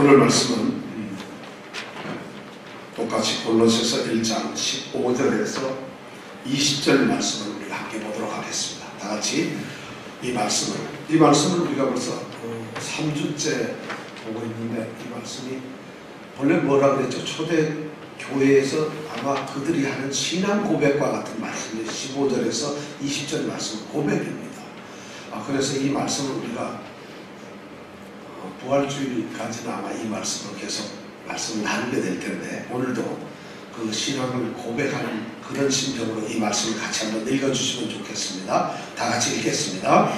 오늘 말씀은 똑같이 골로새서 1장 15절에서 20절 말씀을 우리가 함께 보도록 하겠습니다. 다 같이 이 말씀을 우리가 벌써 3주째 보고 있는데, 이 말씀이 본래 뭐라 그랬죠? 초대 교회에서 아마 그들이 하는 신앙 고백과 같은 말씀이 15절에서 20절 말씀은 고백입니다. 그래서 이 말씀을 우리가 부활주일까지는 아마 이 말씀을 계속 말씀을 나누게 될 텐데, 오늘도 그 신앙을 고백하는 그런 심정으로 이 말씀을 같이 한번 읽어주시면 좋겠습니다. 다 같이 읽겠습니다.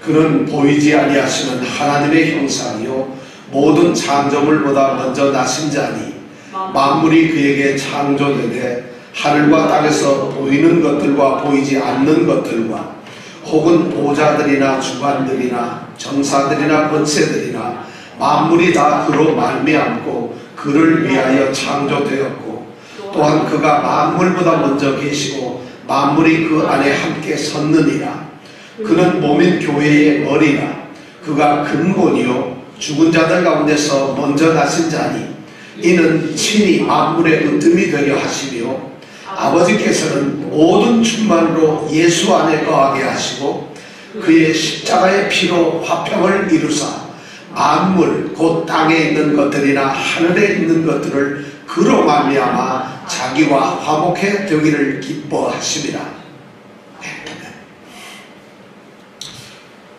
그는 보이지 아니하시는 하나님의 형상이요 모든 창조물보다 먼저 나신 자니 만물이 그에게 창조되되 하늘과 땅에서 보이는 것들과 보이지 않는 것들과 혹은 보좌들이나 주관들이나 정사들이나 권세들이나 만물이 다 그로 말미암고 그를 위하여 창조되었고, 또한 그가 만물보다 먼저 계시고 만물이 그 안에 함께 섰느니라. 그는 몸인 교회의 머리라. 그가 근본이요 죽은 자들 가운데서 먼저 나신 자니 이는 친히 만물의 으뜸이 되려 하시며, 아버지께서는 모든 충만으로 예수 안에 거하게 하시고 그의 십자가의 피로 화평을 이루사 만물 곧 땅에 있는 것들이나 하늘에 있는 것들을 그로 말미암아 자기와 화목해 되기를 기뻐하심이라.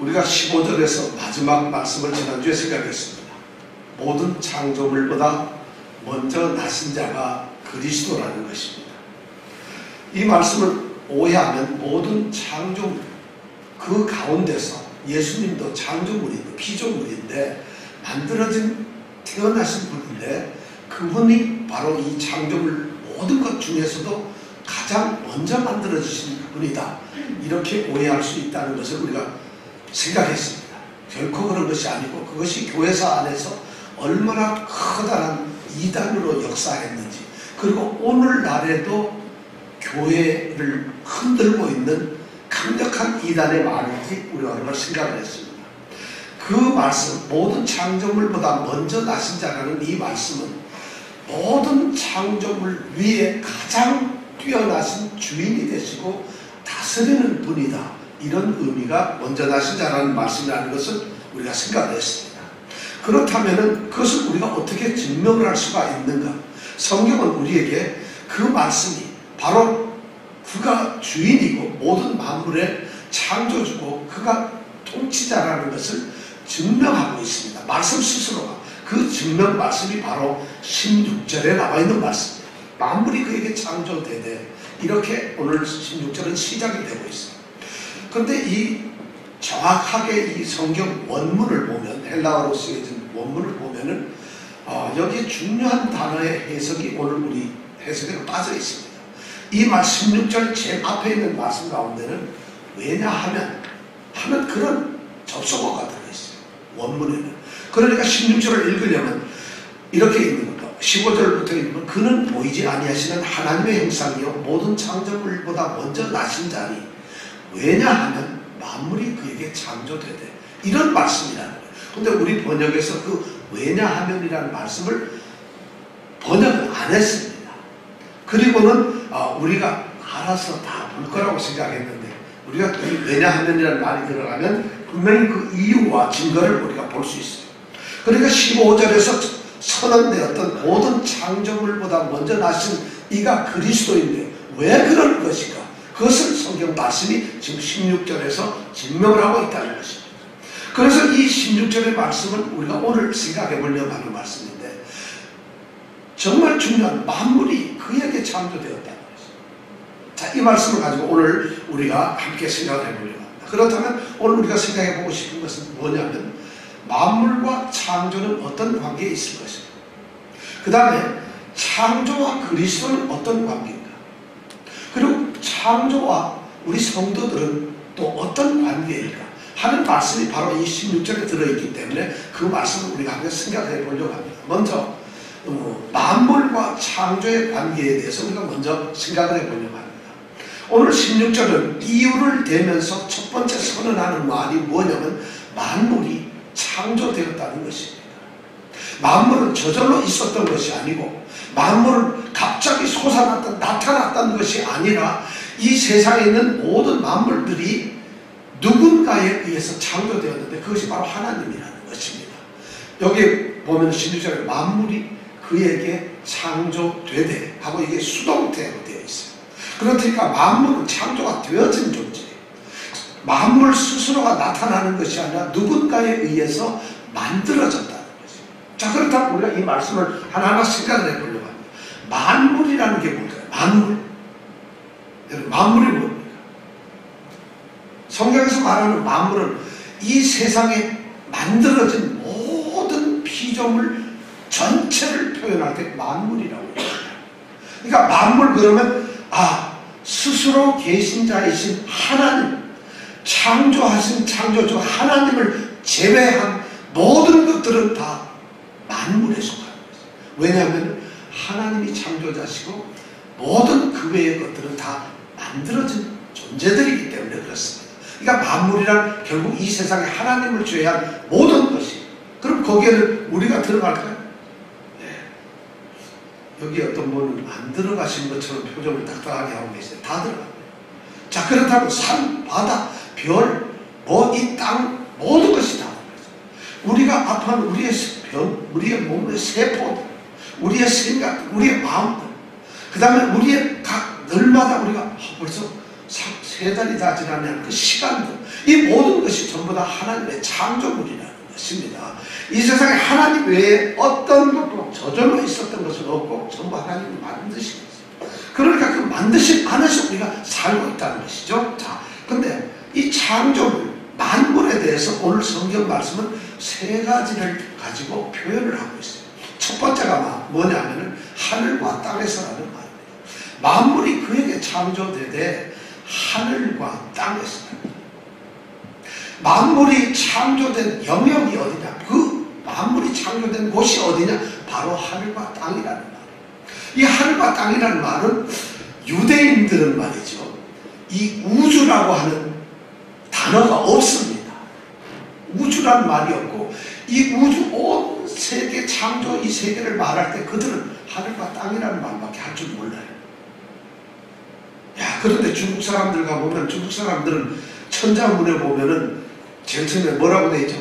우리가 15절에서 마지막 말씀을 지난주에 생각했습니다. 모든 창조물보다 먼저 나신 자가 그리스도라는 것입니다. 이 말씀을 오해하면 모든 창조물, 그 가운데서 예수님도 창조물인데 피조물인데 만들어진 태어나신 분인데, 그분이 바로 이 창조물 모든 것 중에서도 가장 먼저 만들어지신 분이다, 이렇게 오해할 수 있다는 것을 우리가 생각했습니다. 결코 그런 것이 아니고, 그것이 교회사 안에서 얼마나 커다란 이단으로 역사했는지, 그리고 오늘날에도 교회를 흔들고 있는 강력한 이단의 말인지 우리가 얼마나 생각을 했습니다. 그 말씀, 모든 창조물보다 먼저 나신 자라는 이 말씀은 모든 창조물 위에 가장 뛰어나신 주인이 되시고 다스리는 분이다, 이런 의미가 먼저 나신 자라는 말씀이라는 것을 우리가 생각을 했습니다. 그렇다면 그것을 우리가 어떻게 증명을 할 수가 있는가? 성경은 우리에게 그 말씀이 바로 그가 주인이고 모든 만물의 창조주고 그가 통치자라는 것을 증명하고 있습니다. 말씀 스스로가. 그 증명 말씀이 바로 16절에 나와 있는 말씀입니다. 만물이 그에게 창조되되, 이렇게 오늘 16절은 시작이 되고 있습니다. 그런데 이 정확하게 이 성경 원문을 보면, 헬라어로 쓰여진 원문을 보면은 여기에 중요한 단어의 해석이 오늘 우리 해석에 빠져 있습니다. 이 말 16절 제일 앞에 있는 말씀 가운데는 왜냐하면 하는 그런 접속어가 들어있어요, 원문에는. 그러니까 16절을 읽으려면 이렇게 읽는 겁니다. 15절부터 읽으면 그는 보이지 아니하시는 하나님의 형상이요 모든 창조물보다 먼저 나신 자니 왜냐하면 만물이 그에게 창조되되, 이런 말씀이라는 거예요. 근데 우리 번역에서 그 왜냐하면이라는 말씀을 번역을 안 했습니다. 그리고는 우리가 알아서 다 볼 거라고 생각했는데, 우리가 왜냐하면이라는 말이 들어가면 분명히 그 이유와 증거를 우리가 볼 수 있어요. 그러니까 15절에서 선언되었던 모든 창조물보다 먼저 나신 이가 그리스도인데 왜 그럴 것인가? 그것을 성경 말씀이 지금 16절에서 증명을 하고 있다는 것입니다. 그래서 이 16절의 말씀은 우리가 오늘 생각해 보려고 하는 말씀인데, 정말 중요한 만물이 그에게 창조되었다는 것입니다. 자, 이 말씀을 가지고 오늘 우리가 함께 생각을 해보려고 합니다. 그렇다면 오늘 우리가 생각해 보고 싶은 것은 뭐냐면, 만물과 창조는 어떤 관계에 있을 것인가, 그 다음에 창조와 그리스도는 어떤 관계인가, 그리고 창조와 우리 성도들은 또 어떤 관계일까 하는 말씀이 바로 이 16절에 들어있기 때문에 그 말씀을 우리가 한번 생각해 보려고 합니다. 먼저 만물과 창조의 관계에 대해서 우리가 먼저 생각을 해보려고 합니다. 오늘 16절은 이유를 대면서 첫 번째 선언하는 말이 뭐냐면 만물이 창조되었다는 것입니다. 만물은 저절로 있었던 것이 아니고 만물은 갑자기 나타났던 것이 아니라 이 세상에 있는 모든 만물들이 누군가에 의해서 창조되었는데 그것이 바로 하나님이라는 것입니다. 여기 보면 16절에 만물이 그에게 창조되되 하고 이게 수동태로 되어 있어요. 그러니까 만물은 창조가 되어진 존재예요. 만물 스스로가 나타나는 것이 아니라 누군가에 의해서 만들어졌다는 것이죠. 자, 그렇다면 우리가 이 말씀을 하나하나 생각을 해보려고 합니다. 만물이라는 게 뭘까요? 만물. 여러분, 만물이 뭡니까? 성경에서 말하는 만물은 이 세상에 만들어진 모든 피조물 전체를 표현할 때 만물이라고 합니다. 그러니까 만물 그러면 스스로 계신 자이신 하나님, 창조하신 창조주 하나님을 제외한 모든 것들은 다 만물에 속하는 거죠. 왜냐하면 하나님이 창조자시고 모든 그 외의 것들은 다 만들어진 존재들이기 때문에 그렇습니다. 그러니까 만물이란 결국 이 세상에 하나님을 제외한 모든 것이. 그럼 거기에는 우리가 들어갈까요? 네. 여기 어떤 분은 안 들어가신 것처럼 표정을 딱딱하게 하고 계세요. 다 들어갑니다. 자, 그렇다면 산, 바다, 별, 이 땅 모든 것이 다 들어가죠. 우리가 아파하는 우리의 병, 우리의 몸의 세포들, 우리의 생각, 우리의 마음들, 그 다음에 우리의 각 늘마다 우리가 벌써 3달이 다 지나는 그 시간들, 이 모든 것이 전부 다 하나님의 창조물이라는 것입니다. 이 세상에 하나님 외에 어떤 것도 저절로 있었던 것은 없고 전부 하나님이 만드신 것입니다. 그러니까 그 만드신 안에서 우리가 살고 있다는 것이죠. 자, 근데 이 창조물, 만물에 대해서 오늘 성경 말씀은 세 가지를 가지고 표현을 하고 있어요. 첫 번째가 뭐냐면은 하늘과 땅에서라는 말입니다. 만물이 그에게 창조되되 하늘과 땅에서. 만물이 창조된 영역이 어디냐? 그 만물이 창조된 곳이 어디냐? 바로 하늘과 땅이라는 말이에요. 이 하늘과 땅이라는 말은 유대인들은 말이죠, 이 우주라고 하는 단어가 없습니다. 우주라는 말이 없고 이 우주 온 세계 창조 이 세계를 말할 때 그들은 하늘과 땅이라는 말밖에 할 줄 몰라요. 그런데 중국 사람들 가보면 중국 사람들은 천자문에 보면은 제일 처음에 뭐라고 돼 있죠?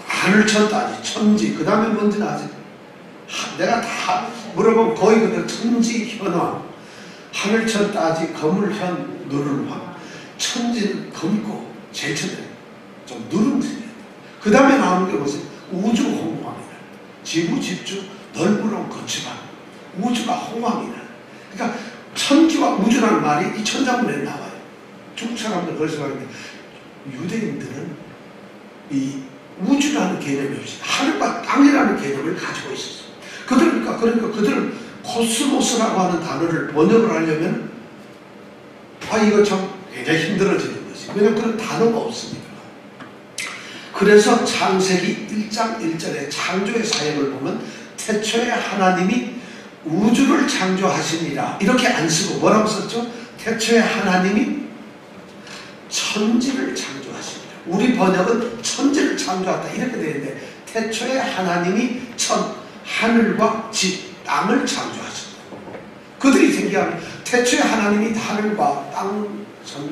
하늘천따지, 천지, 그 다음에 뭔지는 아직 내가 다 물어보면 거의 그대로 천지, 현황, 하늘천따지, 거물현, 누른황. 천지는 검고 제일 처음에 좀 누름지게. 그 다음에 나오는 게 뭐지? 우주홍황이라. 지구, 집주, 넓으로 거치방. 우주가 홍황이라. 그러니까 천지와 우주라는 말이 이 천자문에 나와요. 중국 사람들 그래서 말하는데 유대인들은 이 우주라는 개념이 없이 하늘과 땅이라는 개념을 가지고 있었어요. 그러니까 그들은 코스모스라고 하는 단어를 번역을 하려면 이거 참 굉장히 힘들어지는 것이. 왜냐하면 그런 단어가 없습니다. 그래서 창세기 1장 1절의 창조의 사역을 보면 태초에 하나님이 우주를 창조하시니라 이렇게 안 쓰고 뭐라고 썼죠? 태초에 하나님이 천지를 창조하시니라. 우리 번역은 천지를 창조했다 이렇게 되어 있는데 태초에 하나님이 하늘과 집, 땅을 창조하셨다. 그들이 생각하면 태초에 하나님이 하늘과 땅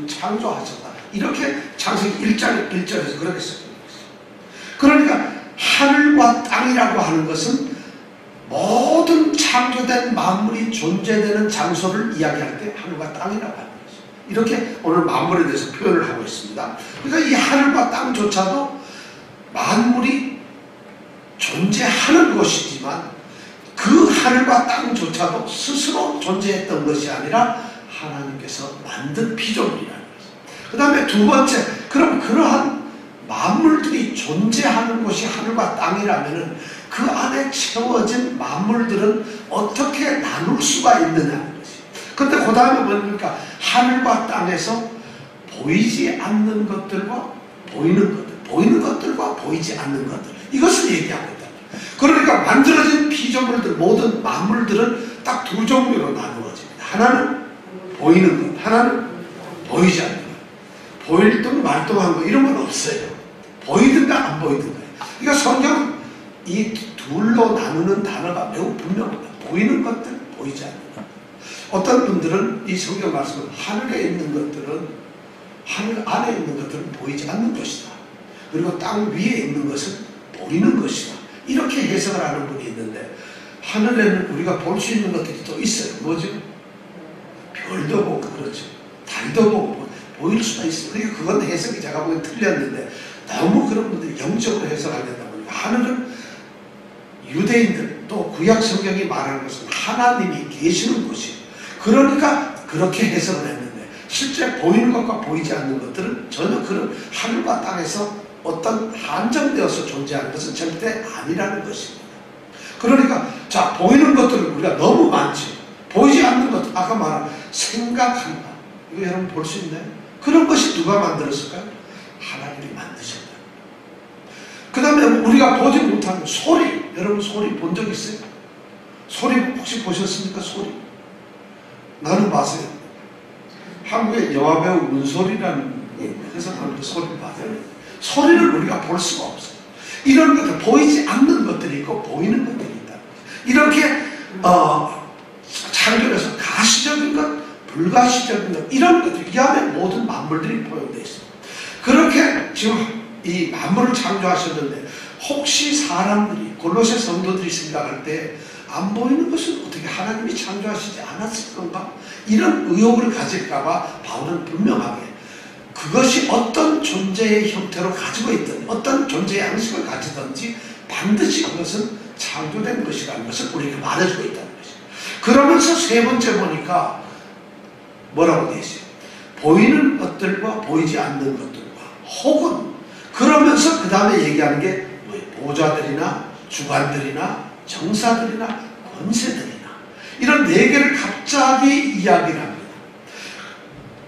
창조하셨다. 이렇게 창세기 1장 1절에서 그렇게 쓰고 있어요. 그러니까 하늘과 땅이라고 하는 것은 모든 창조된 만물이 존재되는 장소를 이야기할 때 하늘과 땅이라고 하는 것이죠. 이렇게 오늘 만물에 대해서 표현을 하고 있습니다. 그러니까 이 하늘과 땅조차도 만물이 존재하는 것이지만 그 하늘과 땅조차도 스스로 존재했던 것이 아니라 하나님께서 만든 피조물이라는 것이죠. 그 다음에 두 번째, 그럼 그러한 만물들이 존재하는 곳이 하늘과 땅이라면은 그 안에 채워진 만물들은 어떻게 나눌 수가 있느냐는 것이. 그런데 그 다음에 뭡니까? 하늘과 땅에서 보이지 않는 것들과 보이는 것들, 보이는 것들과 보이지 않는 것들, 이것을 얘기하고 있다. 그러니까 만들어진 피조물들, 모든 만물들은 딱 두 종류로 나누어집니다. 하나는 보이는 것, 하나는 보이지 않는 것. 보일 등 말똥한 거 이런 건 없어요. 보이든가 안 보이든가. 그러니까 성경은 이 둘로 나누는 단어가 매우 분명합니다. 보이는 것들, 보이지 않는 것. 어떤 분들은 이 성경 말씀은 하늘에 있는 것들은, 하늘 안에 있는 것들은 보이지 않는 것이다. 그리고 땅 위에 있는 것은 보이는 것이다. 이렇게 해석을 하는 분이 있는데, 하늘에는 우리가 볼 수 있는 것들이 또 있어요. 뭐죠? 별도 보고, 그렇죠. 달도 보고, 보일 수가 있어요. 그러니까 그건 해석이 제가 보기엔 틀렸는데, 너무 그런 분들이 영적으로 해석하려다 보니까, 하늘은 유대인들, 또 구약 성경이 말하는 것은 하나님이 계시는 곳이에요. 그러니까 그렇게 해석을 했는데, 실제 보이는 것과 보이지 않는 것들은 전혀 그런 하늘과 땅에서 어떤 한정되어서 존재하는 것은 절대 아니라는 것입니다. 그러니까 자, 보이는 것들은 우리가 너무 많지. 보이지 않는 것들, 아까 말한 생각한다. 이거 여러분 볼 수 있나요? 그런 것이 누가 만들었을까요? 하나님이 만드셨다. 그 다음에 우리가 보지 못하는 소리, 여러분 소리 본 적 있어요? 소리 혹시 보셨습니까? 소리? 나는 봤어요. 한국의 영화배우 문소리라는 회사 사람들 소리를 봤어요. 소리를 우리가 볼 수가 없어요. 이런 것들, 보이지 않는 것들이 있고 보이는 것들이 있다. 이렇게 창조에서 가시적인 것, 불가시적인 것, 이런 것들, 이 안에 모든 만물들이 포함되어 있어요. 그렇게 지금 이 만물을 창조하셨는데, 혹시 사람들이, 골로새 성도들이 생각할 때 안 보이는 것은 어떻게 하나님이 창조하시지 않았을 건가? 이런 의혹을 가질까봐 바울은 분명하게 그것이 어떤 존재의 형태로 가지고 있든, 어떤 존재의 양식을 가지든지 반드시 그것은 창조된 것이라는 것을 우리에게 말해주고 있다는 것이죠. 그러면서 세 번째 보니까 뭐라고 되어 있어요? 보이는 것들과 보이지 않는 것들과, 혹은, 그러면서 그 다음에 얘기하는 게 뭐예요? 보좌들이나 주관들이나 정사들이나 권세들이나, 이런 네 개를 갑자기 이야기를 합니다.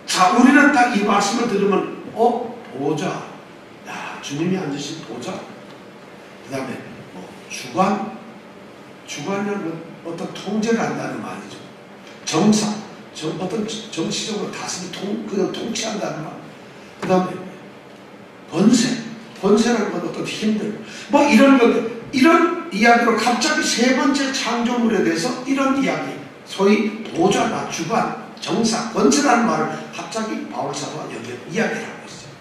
자, 우리는 딱 이 말씀을 들으면 보좌, 야, 주님이 앉으신 보좌, 그 다음에 주관이라는 어떤 통제를 한다는 말이죠. 정사, 어떤 정치적으로 다스림, 그냥 통치한다는 말. 그 다음에 권세라는 건 어떤 힘들, 이런 것, 이런 이야기로 갑자기 세 번째 창조물에 대해서 이런 이야기, 소위 보좌나 주관, 정사, 권세라는 말을 갑자기 바울사도가 여기에 이야기를 하고 있어요.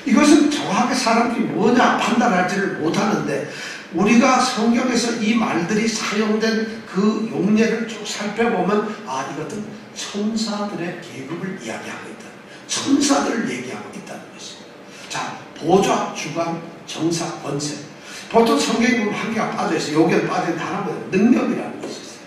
이것은 정확하게 사람들이 뭐냐 판단할지를 못하는데, 우리가 성경에서 이 말들이 사용된 그 용례를 쭉 살펴보면, 이것은 천사들의 계급을 이야기하고 있다. 천사들을 얘기하고 있다는 것입니다. 자, 보좌, 주관, 정사, 권세. 보통 성경에 보면 한 개가 빠져있어요. 여기에 빠진 하나는 능력이라는 것이 있어요.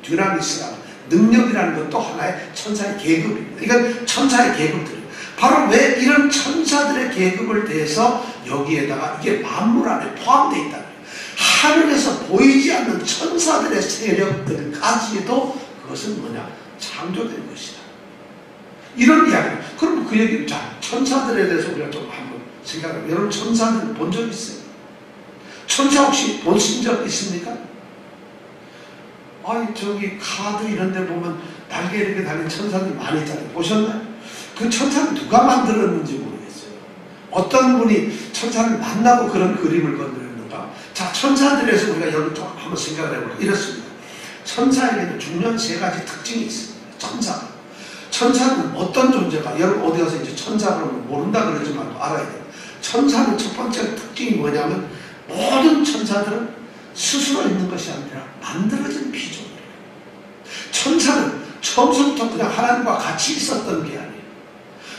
듀나미스라는 능력이라는 것도 하나의 천사의 계급입니다. 이건 천사의 계급들이에요. 바로 왜 이런 천사들의 계급을 대해서 여기에다가 이게 만물 안에 포함되어 있다는 거예요. 하늘에서 보이지 않는 천사들의 세력들까지도 그것은 뭐냐? 창조된 것이다. 이런 이야기. 그럼 그 얘기는, 자, 천사들에 대해서 우리가 좀 한번 생각해보면, 여러분 천사들 본 적 있어요? 천사 혹시 보신 적 있습니까? 저기 카드 이런 데 보면 날개 이렇게 달린 천사들이 많이 있잖아요. 보셨나요? 그 천사는 누가 만들었는지 모르겠어요. 어떤 분이 천사를 만나고 그런 그림을 건드렸는가? 자, 천사들에서 우리가 여러분 좀 한번 생각을 해보면 이렇습니다. 천사에게는 중요한 세 가지 특징이 있습니다. 천사는 어떤 존재가, 여러분 어디 가서 이제 천사를 모른다 그러지만 알아야 돼요. 천사는 첫 번째 특징이 뭐냐면, 모든 천사들은 스스로 있는 것이 아니라 만들어진 피조물이에요. 천사는 처음부터 그냥 하나님과 같이 있었던 게 아니에요.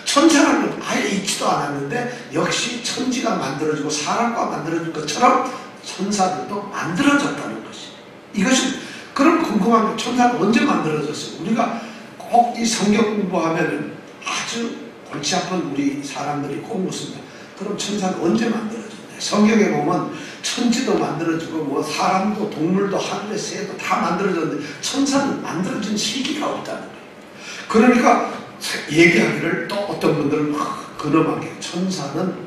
천사라는 건 아예 있지도 않았는데, 역시 천지가 만들어지고 사람과 만들어진 것처럼 천사들도 만들어졌다는 것이에요. 이것이, 그럼 궁금한 게, 천사는 언제 만들어졌어요? 우리가 꼭 이 성경 공부하면은 아주 골치 아픈 우리 사람들이 꼭 묻습니다. 그럼 천사는 언제 만들어졌나요? 성경에 보면 천지도 만들어지고 사람도 동물도 하늘의 새도 다 만들어졌는데, 천사는 만들어진 시기가 없다는 거예요. 그러니까 얘기하기를, 또 어떤 분들은 근엄하게, 천사는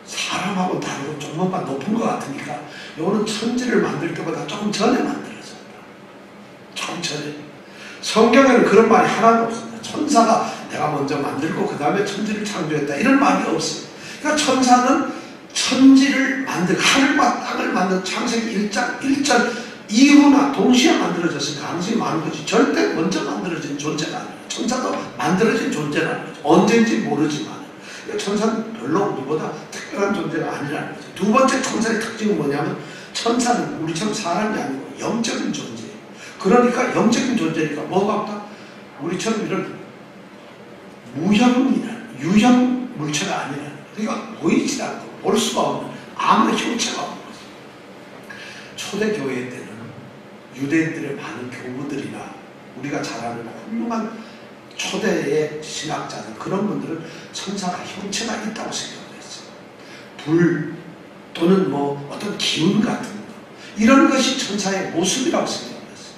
사람하고 다르고 조금만 높은 것 같으니까 이거는 천지를 만들 때보다 조금 전에 만들어졌다. 조금 전에. 성경에는 그런 말이 하나도 없습니다. 천사가 내가 먼저 만들고 그 다음에 천지를 창조했다, 이런 말이 없어요. 그러니까 천사는 천지를 하늘과 땅을 만든 창세기 1장 1절 이후나 동시에 만들어졌을 가능성이 많은 것이 절대 먼저 만들어진 존재가 아니에요. 천사도 만들어진 존재는 아니죠. 언제인지 모르지만 천사는 별로 우리보다 특별한 존재가 아니라는 거죠. 두 번째 천사의 특징은 뭐냐면 천사는 우리처럼 사람이 아니고 영적인 존재예요. 그러니까 영적인 존재니까 뭐가 없다? 우리처럼 이런 유형 물체가 아니라 그러니까 보이지 않고 볼 수가 없는 아무런 형체가 없는 거죠. 초대교회 때는 유대인들의 많은 교부들이나 우리가 잘 아는 훌륭한 초대의 신학자들 그런 분들은 천사가 형체가 있다고 생각을 했어요. 불 또는 뭐 어떤 기운 같은 거 이런 것이 천사의 모습이라고 생각을 했어요.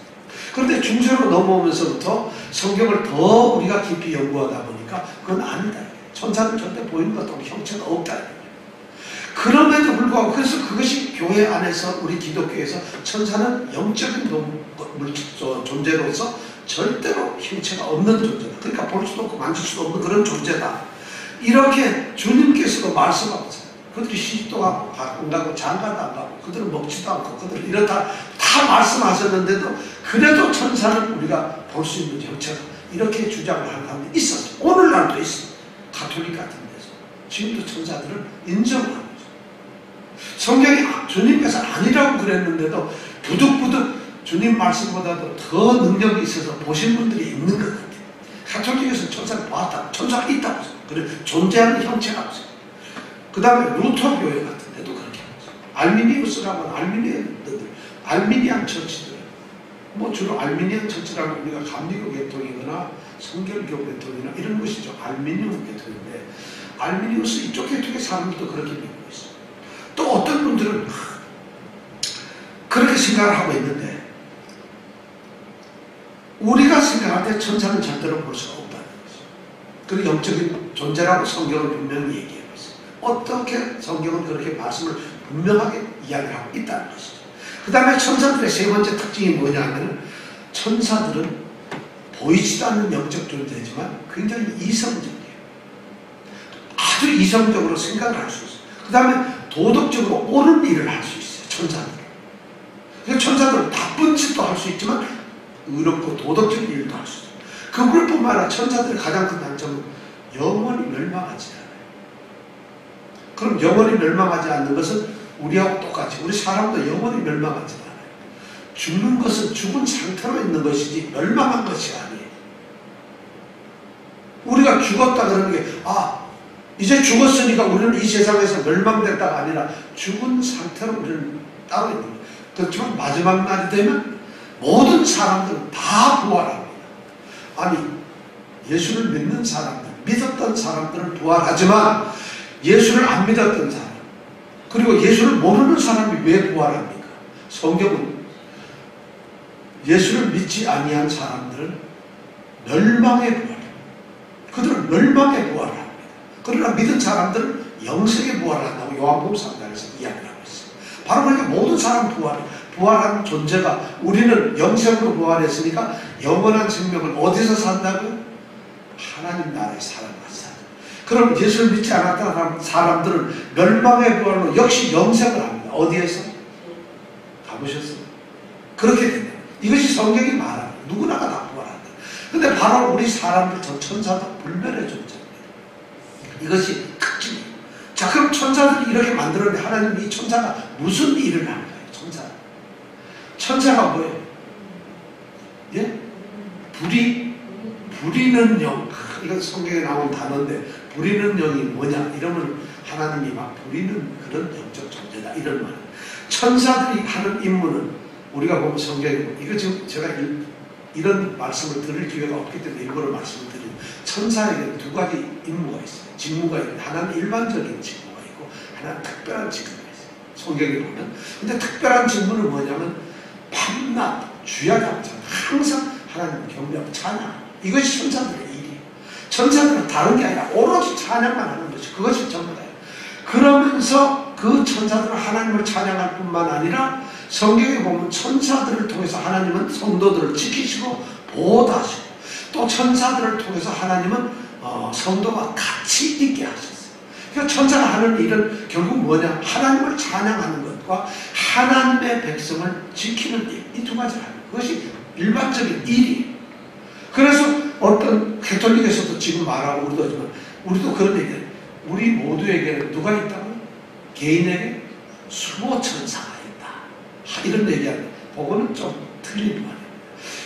그런데 중세로 넘어오면서부터 성경을 더 우리가 깊이 연구하다 보니까 그건 아니다. 천사는 절대 보이는 것도 없고 형체가 없다. 그럼에도 불구하고 그래서 그것이 교회 안에서 우리 기독교에서 천사는 영적인 존재로서 절대로 형체가 없는 존재다. 그러니까 볼 수도 없고 만질 수도 없는 그런 존재다. 이렇게 주님께서도 말씀하셨어요. 그들이 시집도 가고 안 가고 장가도 안 가고 그들은 먹지도 않고 그들은 이렇다 다 말씀하셨는데도 그래도 천사는 우리가 볼 수 있는 형체다. 이렇게 주장을 하는 사람들이 있었어요. 오늘날도 있어요. 가톨릭 같은 데서 지금도 천사들을 인정하는 거죠. 성경이 주님께서 아니라고 그랬는데도 부득부득 주님 말씀보다도 더 능력이 있어서 보신 분들이 있는 것 같아요. 가톨릭에서 천사를 보았다. 천사가 있다고 해서 그래 존재하는 형체가 없어요. 그 다음에 루터 교회 같은 데도 그렇게 하죠. 알미니우스라고 하는 알미니안 처치들 뭐 주로 알미니안 처치라고 우리가 감리교 계통이거나 성결교 계통이나 이런 것이죠. 알미니움 계통인데 알미니우스 이쪽 계통의 사람들도 그렇게 믿고 있어요. 또 어떤 분들은 그렇게 생각을 하고 있는데 우리가 생각할 때 천사는 절대로 볼 수가 없다는 거죠. 그리고 영적인 존재라고 성경은 분명히 얘기하고 있어요. 어떻게 성경은 그렇게 말씀을 분명하게 이야기를 하고 있다는 것이죠. 그 다음에 천사들의 세 번째 특징이 뭐냐면 천사들은 보이지도 않는 영적 존재지만 굉장히 이성적이에요. 아주 이성적으로 생각을 할 수 있어요. 그 다음에 도덕적으로 옳은 일을 할 수 있어요. 천사들은. 그래서 천사들은 나쁜 짓도 할 수 있지만 의롭고 도덕적인 일도 할 수 있어요. 그것뿐만 아니라 천사들의 가장 큰 단점은 영원히 멸망하지 않아요. 그럼 영원히 멸망하지 않는 것은 우리하고 똑같이 우리 사람도 영원히 멸망하지 않아요. 죽는 것은 죽은 상태로 있는 것이지 멸망한 것이 아니에요. 우리가 죽었다 그러는 게 이제 죽었으니까 우리는 이 세상에서 멸망됐다가 아니라 죽은 상태로 우리는 따로 있는 거예요. 그렇지만 마지막 날이 되면 모든 사람들은 다 부활합니다. 아니 예수를 믿는 사람들, 믿었던 사람들은 부활하지만 예수를 안 믿었던 사람 그리고 예수를 모르는 사람이 왜 부활합니까? 성경은 예수를 믿지 아니한 사람들은 멸망에 부활합니다. 그들은 멸망에 부활합니다. 그러나 믿은 사람들은 영생에 부활한다고 요한복음 3장에서 이야기를 하고 있어요. 바로 그러니까 모든 사람 부활한 존재가 우리는 영생으로 부활했으니까 영원한 생명을 어디서 산다고요? 하나님 나라에 살아가서 산다. 그럼 예수를 믿지 않았던 사람들은 멸망의 부활로 역시 영생을 합니다. 어디에서? 가보셨어요? 그렇게 된다. 이것이 성경이 말합니다. 누구나가 다 부활한다. 근데 바로 우리 사람들 저 천사도 불멸의 존재입니다. 이것이 특징이에요. 자 그럼 천사들이 이렇게 만들었는데 하나님이 이 천사가 무슨 일을 하는 거예요? 천사가 뭐예요? 예? 부리는 영. 이건 성경에 나온 단어인데 부리는 영이 뭐냐? 이러면 하나님이 막 부리는 그런 영적 존재다. 이런 말. 천사들이 하는 임무는 우리가 보면 성경에 이거 지금 제가 이런 말씀을 들을 기회가 없기 때문에 일부러 말씀을 드리는 천사에게 두 가지 임무가 있어요. 직무가 있는데 하나는 일반적인 직무가 있고 하나는 특별한 직무가 있어요. 성경에 보면. 근데 특별한 직무는 뭐냐면 밤낮 주야장창 항상 하나님 경배하고 찬양. 이것이 천사들의 일이에요. 천사들은 다른 게 아니라 오로지 찬양만 하는 것이 그것이 전부다예요. 그러면서 그 천사들은 하나님을 찬양할 뿐만 아니라 성경에 보면 천사들을 통해서 하나님은 성도들을 지키시고 보호하시고 또 천사들을 통해서 하나님은 성도가 같이 있게 하셨어요. 그러니까 천사가 하는 일은 결국 뭐냐? 하나님을 찬양하는 것과 하나님의 백성을 지키는 일, 이 두 가지를 하는 그것이 일반적인 일이에요. 그래서 어떤 가톨릭에서도 지금 말하고 우리도 하지만 우리도 그런 얘기해요. 우리 모두에게는 누가 있다고? 개인에게 수호천사가 있다. 이런 얘기하는데 그거는 좀 틀린 말이에요.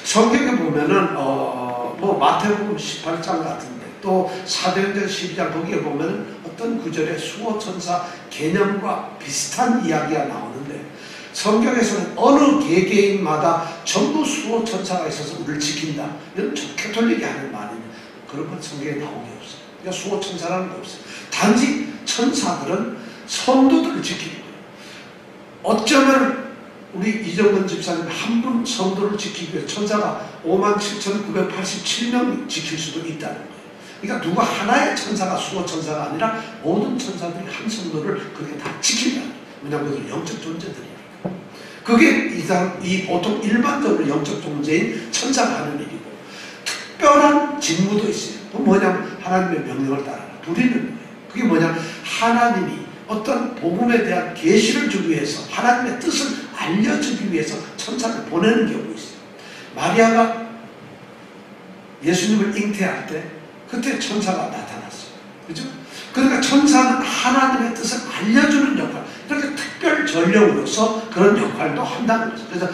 성경에 보면은 뭐 마태복음 18장 같은데 또 사도행전 12장 거기에 보면은 어떤 구절에 수호천사 개념과 비슷한 이야기가 나오는데 성경에서는 어느 개개인마다 전부 수호천사가 있어서 우리를 지킨다. 이런 가톨릭이 하는 말이에요. 그런 건 성경에 나온 게 없어요. 그러니까 수호천사라는 게 없어요. 단지 천사들은 성도들을 지키는 거예요. 어쩌면 우리 이정근 집사님 한 분 성도를 지키기 위해 천사가 57,987명 지킬 수도 있다는 거예요. 그러니까 누가 하나의 천사가 수호천사가 아니라 모든 천사들이 한 성도를 그렇게 다 지킨다. 왜냐하면 그들 영적 존재들이니까. 그게 이 보통 일반적으로 영적 존재인 천사가 하는 일이고 특별한 직무도 있어요. 그 뭐냐면 하나님의 명령을 따라 부리는 거예요. 그게 뭐냐면 하나님이 어떤 복음에 대한 계시를 주기 위해서 하나님의 뜻을 알려주기 위해서 천사를 보내는 경우 있어요. 마리아가 예수님을 잉태할 때 그때 천사가 나타났어요. 그죠? 그러니까 천사는 하나님의 뜻을 알려주는 역할, 이렇게 특별 전령으로서 그런 역할도 한다는 거죠. 그래서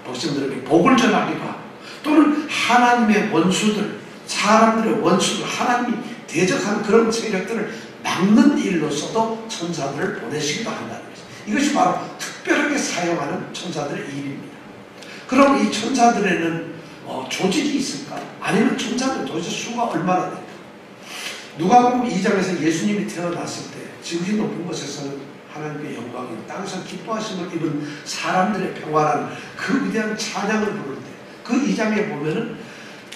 백성들에게 복을 전하기도 하고 또는 하나님의 원수들, 사람들의 원수들, 하나님이 대적하는 그런 세력들을 막는 일로서도 천사들을 보내시기도 한다는 거죠. 이것이 바로 특별하게 사용하는 천사들의 일입니다. 그럼 이 천사들에는 조직이 있을까? 아니면 천사들은 도대체 수가 얼마나 될까? 누가복음 2장에서 예수님이 태어났을 때 지극히 높은 곳에서는 하나님의 영광이 땅에서 기뻐하심을 입은 사람들의 평화라는 그 위대한 찬양을 부를 때 그 2장에 보면은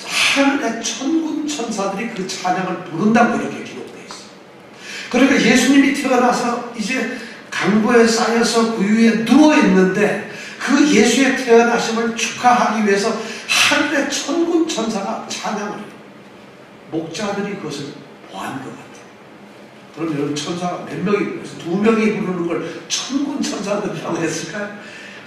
하늘의 천군 천사들이 그 찬양을 부른다고 이렇게 기록되어 있어요. 그러니까 예수님이 태어나서 이제 강보에 쌓여서 구유에 누워있는데 그 예수의 태어나심을 축하하기 위해서 하늘의 천군 천사가 찬양을 해요. 목자들이 그것을 보한 것 같아요. 그럼 여러분 천사가 몇 명이 부르면서 2명이 부르는 걸 천군 천사들이라고 했을까요?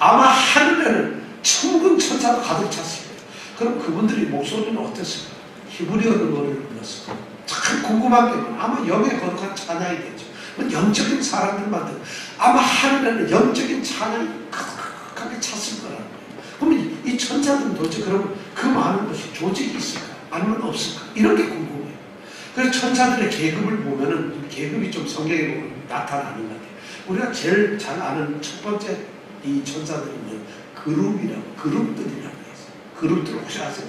아마 하늘에는 천군 천사가 가득 찼을 거예요. 그럼 그분들이 목소리는 어땠을까요? 히브리어로 노래를 불렀을 거예요. 참 궁금한 게 아마 영의 거룩한 찬양이겠죠. 영적인 사람들만 들어 아마 하늘에는 영적인 찬양이 가득하게 찼을 거라는 거예요. 그러면 이 천사들은 도대체 그러면 그 많은 것이 조직이 있을까? 아니면 없을까? 이런 게 궁금해요. 그래서 천사들의 계급을 보면은 계급이 좀 성경에 보면 나타나는 것 같아요. 우리가 제일 잘 아는 첫 번째 이 천사들이 뭐예요? 그룹들이라고 해서 그룹들 혹시 아세요?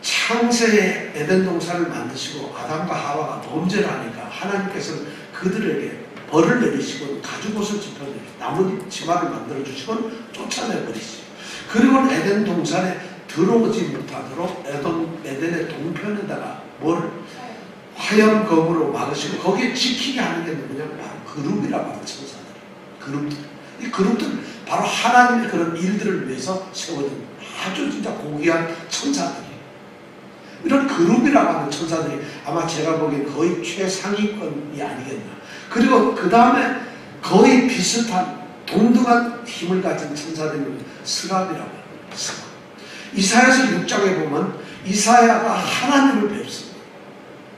창세의 에덴 동산을 만드시고 아담과 하와가 범죄를 하니까 하나님께서는 그들에게 벌을 내리시고 가죽옷을 짚어내리고 나무 치마를 만들어 주시고 쫓아내버리시고 그리고 에덴 동산에 들어오지 못하도록 에덴의 동편에다가 뭘 화염검으로 막으시고 거기에 지키게 하는 게 뭐냐면 바로 그룹이라고 하는 천사들. 그룹들. 이 그룹들은 바로 하나님의 그런 일들을 위해서 세워진 아주 진짜 고귀한 천사들이에요. 이런 그룹이라고 하는 천사들이 아마 제가 보기엔 거의 최상위권이 아니겠나. 그리고 그 다음에 거의 비슷한 동등한 힘을 가진 천사들이 스랍이라고 합니다. 스랍. 이사야서 6장에 보면 이사야가 하나님을 뵙습니다.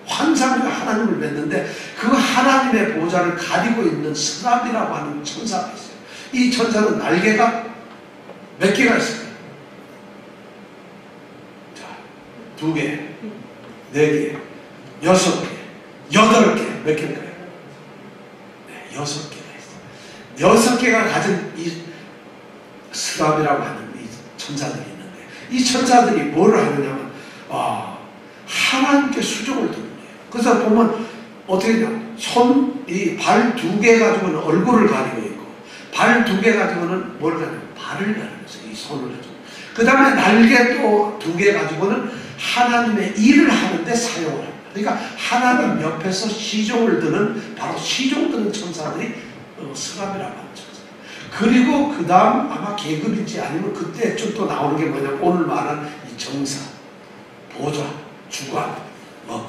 환상으로 하나님을 뵙는데 그 하나님의 보좌를 가리고 있는 스랍이라고 하는 천사가 있어요. 이 천사는 날개가 몇 개가 있어요? 자, 2개, 4개, 6개, 8개, 몇 개일까요? 네, 6개가 있어요. 6개가 가진 이 스랍이라고 하는 이 천사들이 있는데 이 천사들이 뭘 하느냐면 하나님께 수종을 두는 거예요. 그래서 보면 어떻게 되냐 이 발 2개 가지고는 얼굴을 가리고 있고 발 2개 가지고는 뭘 가리고 발을 가리고 있어요. 이 손을 가지고 그 다음에 날개 또 2개 가지고는 하나님의 일을 하는데 사용을 합니다. 그러니까 하나님 옆에서 시종을 드는 바로 시종 드는 천사들이 스랍이라고 하는 천사. 그리고 그 다음 아마 계급인지 아니면 그때쯤 또 나오는 게 뭐냐면 오늘 말한 이 정사, 보좌, 주관,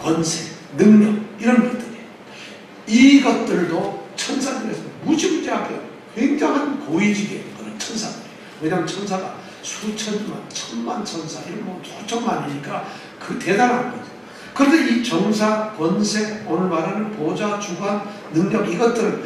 권세, 능력 이런 것들이에요. 이것들도 천사들에서 무지무지하게 굉장한 고위직의 그런 천사들. 왜냐하면 천사가 수천만, 천만 천사, 이런 뭐 수천만이니까 그 대단한 거죠. 그런데 이 정사, 권세, 오늘 말하는 보좌, 주관, 능력, 이것들은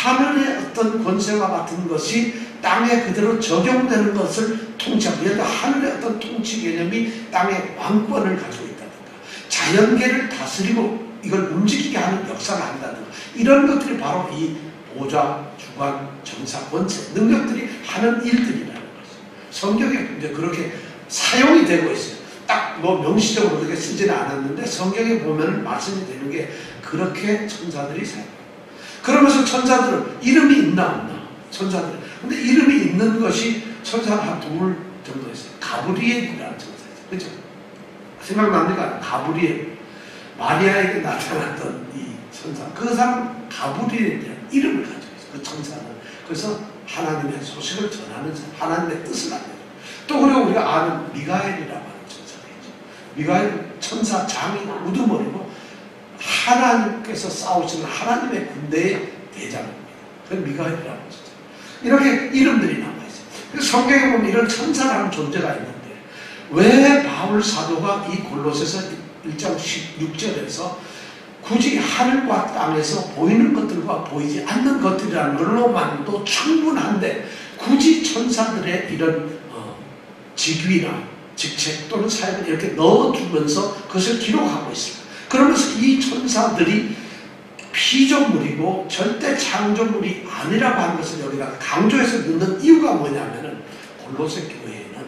하늘의 어떤 권세와 같은 것이 땅에 그대로 적용되는 것을 통치하고, 예를 들어 하늘의 어떤 통치 개념이 땅의 왕권을 가지고 있다든가, 자연계를 다스리고 이걸 움직이게 하는 역사를 한다든가, 이런 것들이 바로 이 보좌, 주관, 정사, 권세, 능력들이 하는 일들이라는 거죠. 성경에 이제 그렇게 사용이 되고 있어요. 딱 뭐 명시적으로 그렇게 쓰지는 않았는데 성경에 보면 말씀이 되는 게 그렇게 천사들이 사용해요. 그러면서 천사들은 이름이 있나 없나? 천사들. 근데 이름이 있는 것이 천사가 한 둘 정도 있어요. 가브리엘이라는 천사죠. 그렇죠? 생각납니까? 가브리엘. 마리아에게 나타났던 이 천사. 그 사람 가브리엘에 대한 이름을 가지고 있어요. 그 천사는. 그래서 하나님의 소식을 전하는 사람, 하나님의 뜻을 알려요. 또 그리고 우리가 아는 미가엘이라고 하는 천사가 있죠. 미가엘 천사 장인 우두머리고 하나님께서 싸우시는 하나님의 군대의 대장입니다. 그건 미가엘이라고 하죠. 이렇게 이름들이 남아있어요. 성경에 보면 이런 천사라는 존재가 있는데 왜 바울 사도가 이 골로새서 1장 16절에서 굳이 하늘과 땅에서 보이는 것들과 보이지 않는 것들이라는 걸로만도 충분한데 굳이 천사들의 이런 직위나 직책 또는 사역을 이렇게 넣어주면서 그것을 기록하고 있습니다. 그러면서 이 천사들이 피조물이고 절대 창조물이 아니라고 하는 것을 여기다가 강조해서 넣는 이유가 뭐냐면은 골로새 교회에는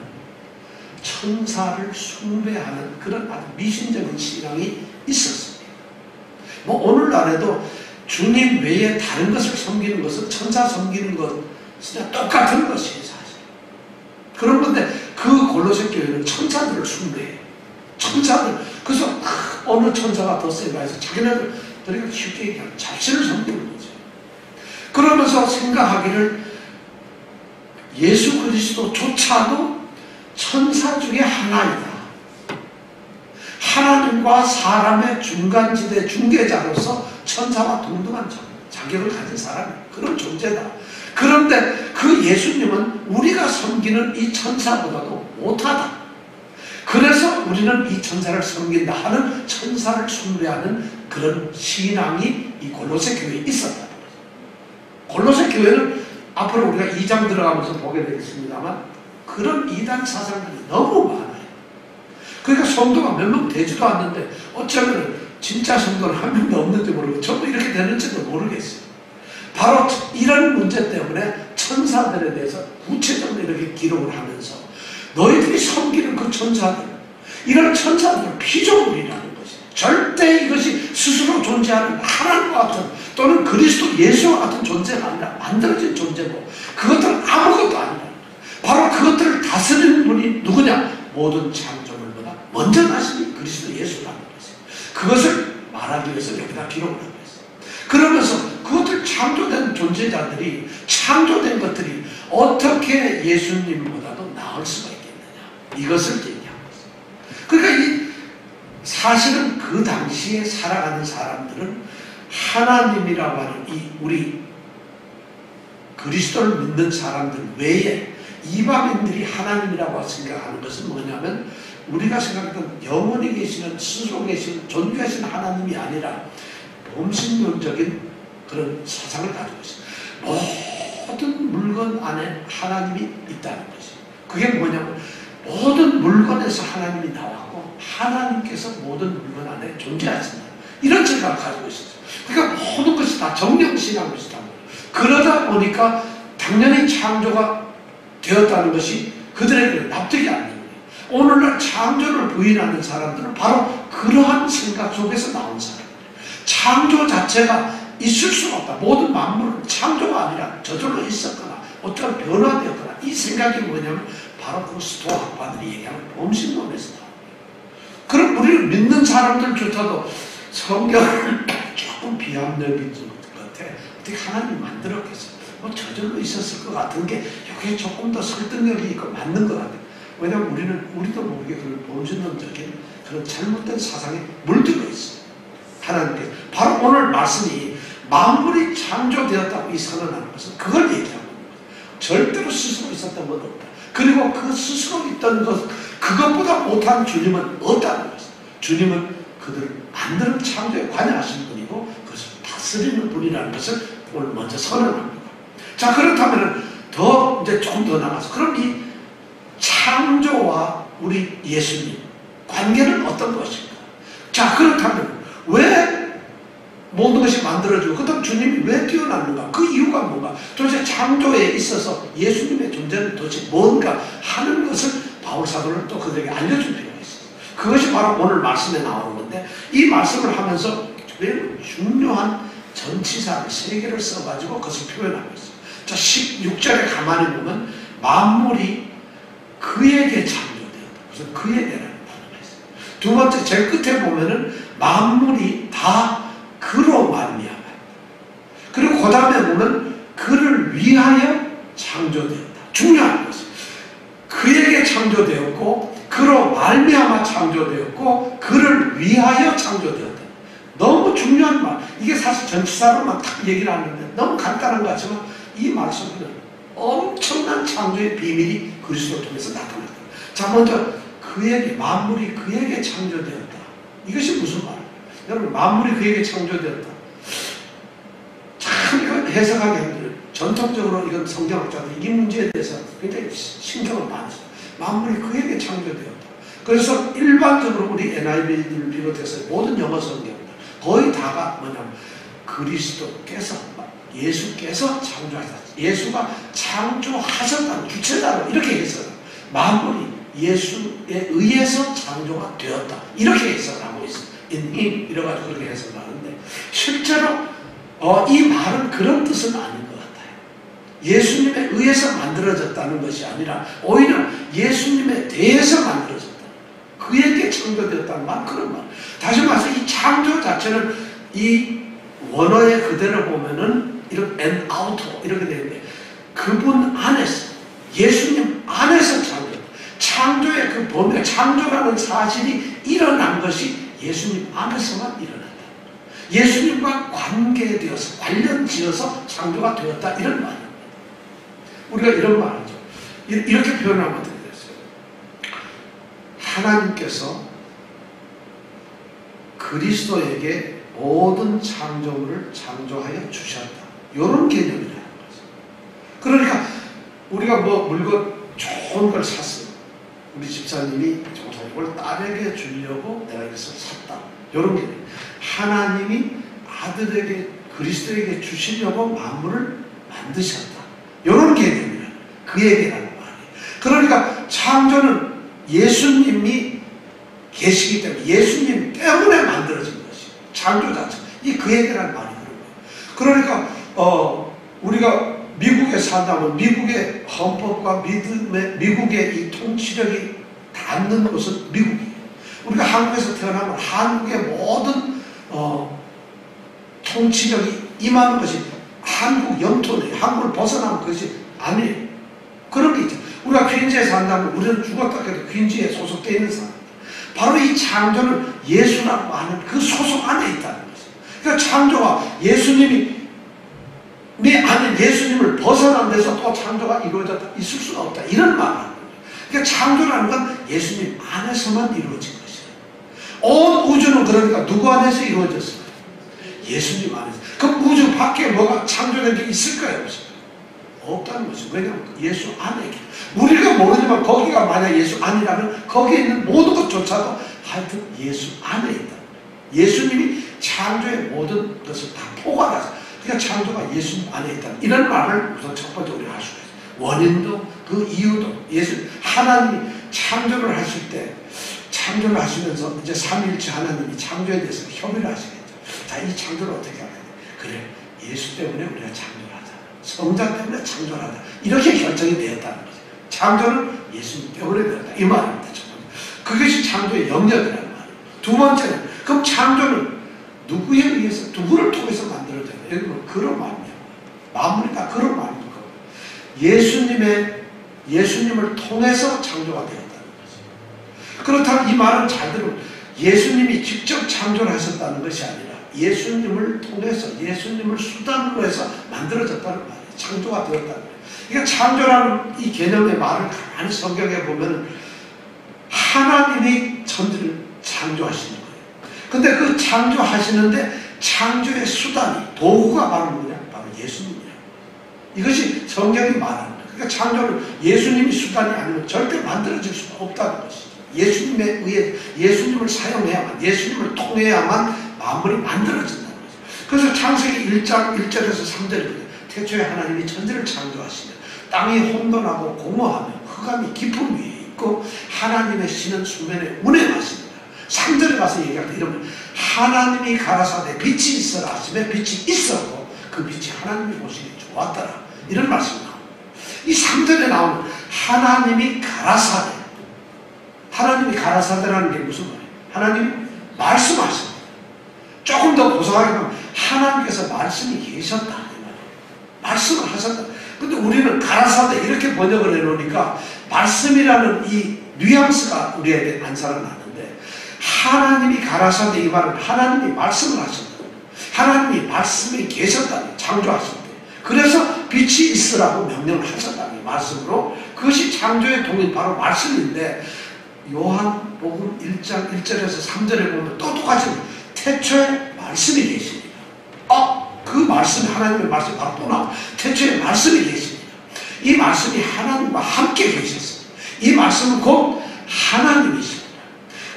천사를 숭배하는 그런 아주 미신적인 신앙이 있었습니다. 뭐 오늘날에도 주님 외에 다른 것을 섬기는 것은 천사 섬기는 것이나 똑같은 것이에요, 사실. 그런 건데 그 골로새 교회는 천사들을 숭배해요. 천사들. 그래서 어느 천사가 더 세가 해서 자기네들이 쉽게 얘기하면 자신을 섬기는 거죠. 그러면서 생각하기를 예수 그리스도조차도 천사 중에 하나이다. 하나님과 사람의 중간지대 중개자로서 천사와 동등한 자격을 가진 사람, 그런 존재다. 그런데 그 예수님은 우리가 섬기는 이 천사보다도 못하다. 그래서 우리는 이 천사를 섬긴다 하는 천사를 숭배하는 그런 신앙이 이 골로새 교회에 있었다. 골로새 교회는 앞으로 우리가 2장 들어가면서 보게 되겠습니다만 그런 이단 사상들이 너무 많아요. 그러니까 성도가 몇 명 되지도 않는데 어쩌면 진짜 성도는 한 명도 없는지 모르고 전부 이렇게 되는지도 모르겠어요. 바로 이런 문제 때문에 천사들에 대해서 구체적으로 이렇게 기록을 하면서 너희들이 섬기는 그 천사들, 이런 천사들은 피조물이라는 것이 절대 이것이 스스로 존재하는 하나님과 같은 또는 그리스도 예수와 같은 존재가 아니라 만들어진 존재고 그것들은 아무것도 아니라 바로 그것들을 다스리는 분이 누구냐? 모든 창조물보다 먼저 나신 그리스도 예수라는 것이에요. 그것을 말하기 위해서 여기다 기록을 하고 있어요. 그러면서 그것들 창조된 존재자들이 창조된 것들이 어떻게 예수님보다도 나을 수가 있겠느냐, 이것을 얘기하고 있어요. 그러니까 이 사실은 그 당시에 살아가는 사람들은 하나님이라고 하는 이 우리 그리스도를 믿는 사람들 외에 이방인들이 하나님이라고 생각하는 것은 뭐냐면 우리가 생각했던 영원히 계시는 스스로 계시는 존귀하신 하나님이 아니라 범신론적인 그런 사상을 가지고 있어요. 모든 물건 안에 하나님이 있다는 것이. 그게 뭐냐면 모든 물건에서 하나님이 나왔고 하나님께서 모든 물건 안에 존재하신다. 이런 생각을 가지고 있었어요. 그러니까 모든 것이 다 정령신앙 비슷한 거예요. 그러다 보니까 당연히 창조가 되었다는 것이 그들에게 납득이 안 되는 거예요. 오늘날 창조를 부인하는 사람들은 바로 그러한 생각 속에서 나온 사람이에요. 창조 자체가 있을 수가 없다. 모든 만물은 창조가 아니라 저절로 있었거나 어떤 변화되었거나 이 생각이 뭐냐면 바로 그 스토아학파들이 얘기하는 범신론에서 나옵니다. 그럼 우리를 믿는 사람들조차도 성경을 조금 비합력인 것 같아. 어떻게 하나님 만들었겠어? 뭐 저절로 있었을 것 같은 게 이게 조금 더 설득력이 있고 맞는 것 같아요. 왜냐하면 우리도 모르게 그런 범신론적인 그런 잘못된 사상에 물들어 있어요. 하나님께서 바로 오늘 말씀이 만물이 창조되었다고 이 선언하는 것은 그걸 얘기하는 겁니다. 절대로 스스로 있었던 건 없다. 그리고 그 스스로 있던 것, 그것보다 못한 주님은 없다는 것입니다. 주님은 그들을 만드는 창조에 관여하신 분이고 그것을 다스리는 분이라는 것을 오늘 먼저 선언합니다. 자, 그렇다면 더 이제 조금 더 나가서 그럼 이 창조와 우리 예수님 관계는 어떤 것인가? 자, 그렇다면 왜 모든 것이 만들어지고 그다음 주님이 왜 뛰어났는가? 그 이유가 뭔가? 도대체 창조에 있어서 예수님의 존재는 도대체 뭔가 하는 것을 바울 사도는 또 그들에게 알려줄 필요가 있어요. 그것이 바로 오늘 말씀에 나오는 건데 이 말씀을 하면서 매우 중요한 전치사를 3개를 써가지고 그것을 표현하고 있어요. 자, 16절에 가만히 보면 만물이 그에게 창조되었다. 그래서 그에게라는 단어가 있어요. 두 번째 제일 끝에 보면은 만물이 다 그로 말미암아. 그리고 그 다음에 보면 그를 위하여 창조되었다. 중요한 것은 그에게 창조되었고 그로 말미암아 창조되었고 그를 위하여 창조되었다. 너무 중요한 말. 이게 사실 전치사로만 딱 얘기를 하는데 너무 간단한 것 같지만 이 말씀은 엄청난 창조의 비밀이 그리스도를 통해서 나타났다. 자, 먼저 그에게 만물이 그에게 창조되었다. 이것이 무슨 말이에요? 여러분, 만물이 그에게 창조되었다. 참 이건 해석하기 힘들어요. 전통적으로 이건 성경학자들이 이 문제에 대해서 굉장히 신경을 많이 써요. 만물이 그에게 창조되었다. 그래서 일반적으로 우리 NIV를 비롯해서 모든 영어 성경들 거의 다가 뭐냐면 그리스도께서 예수께서 창조하셨다. 예수가 창조하셨다는 주체자로 이렇게 해석을 만물이 예수에 의해서 창조가 되었다. 이렇게 해석을 하고 있어요. In him 이래가지고 그렇게 해석을 하는데 실제로 이 말은 그런 뜻은 아닌 것 같아요. 예수님에 의해서 만들어졌다는 것이 아니라 오히려 예수님에 대해서 만들어졌다. 그에게 창조되었다는 말, 그런 말. 다시 말해서 이 창조 자체는 이 원어의 그대로 보면은 이렇게 and out 이렇게 되는데 그분 안에서 예수님 안에서 창조의 그 범위가 창조라는 사실이 일어난 것이 예수님 안에서만 일어난다. 예수님과 관계되어서 관련지어서 창조가 되었다 이런 말입니다. 우리가 이런 말이죠. 이렇게 표현하면 어떻게 됐어요? 하나님께서 그리스도에게 모든 창조물을 창조하여 주셨다. 이런 개념이라는 거죠. 그러니까 우리가 뭐 물건 좋은 걸 샀어요. 우리 집사님이 이걸 딸에게 주려고 내가 이것을 샀다. 이런 개념. 하나님이 아들에게 그리스도에게 주시려고 만물을 만드셨다. 이런 개념이라. 그에게라는 말이에요. 그러니까 창조는 예수님이 계시기 때문에 예수님 때문에 만들어진 것이에요. 창조 자체. 이 그에게라는 말이 그런 거예요. 그러니까 우리가 미국에 산다면 미국의 헌법과 미국의 이 통치력이 닿는 곳은 미국이에요. 우리가 한국에서 태어나면 한국의 모든 통치력이 임하는 것이 한국 영토네요. 한국을 벗어나면 그것이 아니에요. 그런 게 있죠. 우리가 퀸즈에 산다면 우리는 죽었다 해도 퀸즈에 소속되어 있는 사람. 바로 이 창조는 예수라고 하는 그 소속 안에 있다는 거죠. 그러니까 창조가 예수님이 아닌 예수님을 벗어난 데서 또 창조가 이루어졌다. 있을 수가 없다. 이런 말을 하는 거예요. 그러니까 창조라는 건 예수님 안에서만 이루어진 것이에요. 온 우주는 그러니까 누구 안에서 이루어졌어요? 예수님 안에서. 그럼 우주 밖에 뭐가 창조된 게 있을까요? 없을까요? 없다는 거죠. 왜냐하면 예수 안에 있기. 우리가 모르지만 거기가 만약 예수 안이라면 거기에 있는 모든 것조차도 하여튼 예수 안에 있다. 예수님이 창조의 모든 것을 다 포괄해서 그러니까 창조가 예수님 안에 있다. 이런 말을 우선 첫 번째 우리가 할 수가 있어요. 원인도 그 이유도 하나님이 창조를 하실 때 창조를 하시면서 이제 삼위일체 하나님이 창조에 대해서 협의를 하시겠죠. 자, 이 창조를 어떻게 하냐. 그래, 예수 때문에 우리가 창조를 하자. 성장 때문에 창조를 하자. 이렇게 결정이 되었다는 거죠. 창조는 예수님 때문에 되었다. 이 말입니다. 그것이 창조의 영역이라는 말이에요. 두 번째는 그럼 창조는 누구에 의해서 누구를 통해서 만들어졌냐. 여기 보면 그런 말이에요. 만물이 다 그런 말입니다. 예수님을 통해서 창조가 되었다는 거죠. 그렇다면 이 말은 잘 들으면 예수님이 직접 창조를 하셨다는 것이 아니라 예수님을 통해서 예수님을 수단으로 해서 만들어졌다는 말이에요. 창조가 되었다는 거예요. 그러니까 창조라는 이 개념의 말을 가만히 성경에 보면 하나님이 천지를 창조하시는 거예요. 근데 그 창조하시는데 창조의 수단이 도구가 바로 뭐냐? 바로 예수님이에요. 이것이 성경이 말하는 거예요. 그러니까 창조를 예수님이 수단이 아니면 절대 만들어질 수가 없다는 것이죠. 예수님에 의해 예수님을 사용해야만, 예수님을 통해야만 만물이 만들어진다는 거죠. 그래서 창세기 1장 1절에서 3절에 태초에 하나님이 천지를 창조하시며 땅이 혼돈하고 공허하며 흑암이 깊은 위에 있고 하나님의 신은 수면에 운행하십니다. 3절에 가서 얘기할 때 이러면 하나님이 가라사대 빛이 있어라 하시며 빛이 있었고 그 빛이 하나님이 보시기에 좋았더라. 이런 말씀이 나옵니다. 이 3절에 나오는 하나님이 가라사대, 하나님이 가라사대라는 게 무슨 말이에요? 하나님이 말씀하십니다. 조금 더 고상하게 보면 하나님께서 말씀이 계셨다 이 말이에요. 말씀을 하셨다. 근데 우리는 가라사대 이렇게 번역을 해놓으니까 말씀이라는 이 뉘앙스가 우리에게 안 살아나는데, 하나님이 가라사대 이 말은 하나님이 말씀을 하셨다. 하나님이 말씀이 계셨다. 창조하실 때. 그래서 빛이 있으라고 명령을 하셨다는 말씀으로, 그것이 창조의 동인 바로 말씀인데, 요한복음 1장 1절에서 3절에 보면 또 똑같이 태초에 말씀이 계십니다. 그 말씀이 하나님의 말씀이 바로 또 나와. 태초에 말씀이 계십니다. 이 말씀이 하나님과 함께 계셨습니다. 이 말씀은 곧 하나님이십니다.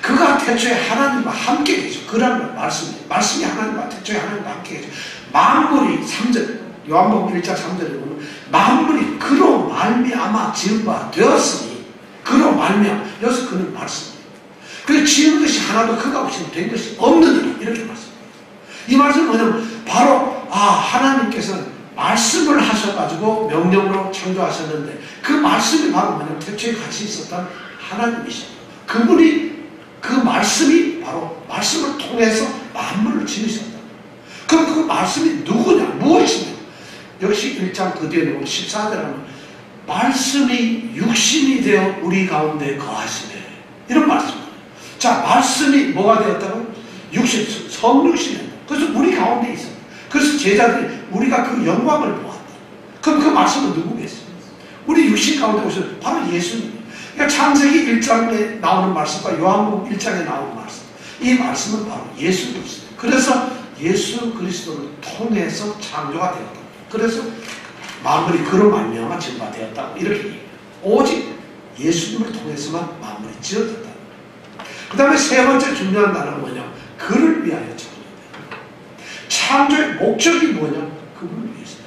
그가 태초에 하나님과 함께 계셔. 그라는 말씀이에요. 말씀이 하나님과 태초에 하나님과 함께 계셔. 만물이 3절 요한복음 1장 3절에 보면 만물이 그로 말미암아 지은 바 되었으니, 그로 말미암아, 여기서 그는 말씀이에요. 그 지은 것이 하나도 그가 없이는 된 것이 없느니라, 이렇게 말씀합니다. 이 말씀은 뭐냐면 바로 하나님께서는 말씀을 하셔가지고 명령으로 창조하셨는데, 그 말씀이 바로 뭐냐면 태초에 같이 있었던 하나님이십니다. 그분이, 그 말씀이 바로 말씀을 통해서 만물을 지으셨다. 그럼 그 말씀이 누구냐, 무엇이냐? 역시 1장 그 뒤에 보면 14절에 하면 말씀이 육신이 되어 우리 가운데 거하시네, 이런 말씀입니다. 자, 말씀이 뭐가 되었다고? 육신, 성육신이. 그래서 우리 가운데 있습니다. 그래서 제자들이 우리가 그 영광을 보았다. 그럼 그 말씀은 누구겠습니까? 우리 육신 가운데 오신 바로 예수님. 그러니까 창세기 1장에 나오는 말씀과 요한복음 1장에 나오는 말씀, 이 말씀은 바로 예수 그리스도. 그래서 예수 그리스도를 통해서 창조가 되었다. 그래서 만물이 그로 말미암아 지음바 되었다고 이렇게 얘기해요. 오직 예수님을 통해서만 만물이 지어졌다. 그 다음에 세 번째 중요한 단어는 뭐냐? 그를 위하여 창조다. 창조의 목적이 뭐냐? 그분을 위해서.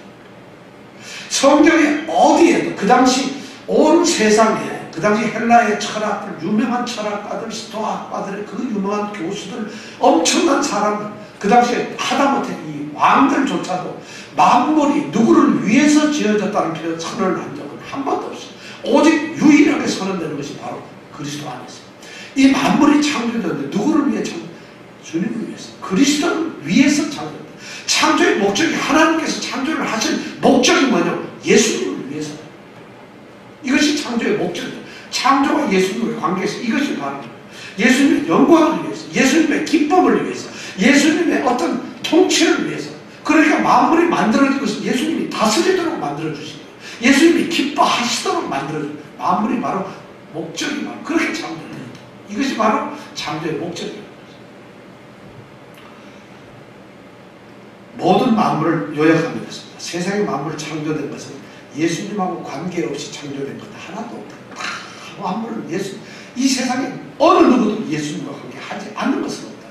성경에 어디에도 그 당시 온 세상에, 그 당시 헬라의 철학들, 유명한 철학가들, 스토아파들의 그 유명한 교수들, 엄청난 사람들, 그 당시에 하다못해 이 왕들조차도 만물이 누구를 위해서 지어졌다는 표현 선언을 한 적은 한 번도 없어요. 오직 유일하게 선언되는 것이 바로 그리스도 안에서. 이 만물이 창조됐는데 누구를 위해 주님을 위해서, 그리스도를 위해서 창조됐다. 창조의 목적이, 하나님께서 창조를 하신 목적이 뭐냐? 예수님을 위해서. 이것이 창조의 목적이에요. 창조와 예수님의 관계에서 이것이 바로 예수님의 영광을 위해서, 예수님의 기쁨을 위해서, 예수님의 어떤 통치를 위해서. 그러니까 만물이 만들어진 것은 예수님이 다스리도록 만들어주신 거예요. 예수님이 기뻐하시도록 만들어준 만물이 바로 목적이 바로 그렇게 창조됩니다. 이것이 바로 창조의 목적입니다. 모든 만물을 요약하면 그렇습니다. 세상의 만물을 창조된 것은 예수님하고 관계없이 창조된 것 하나도 없다. 다 만물은 이 세상에 어느 누구도 예수님과 관계하지 않는 것은 없다.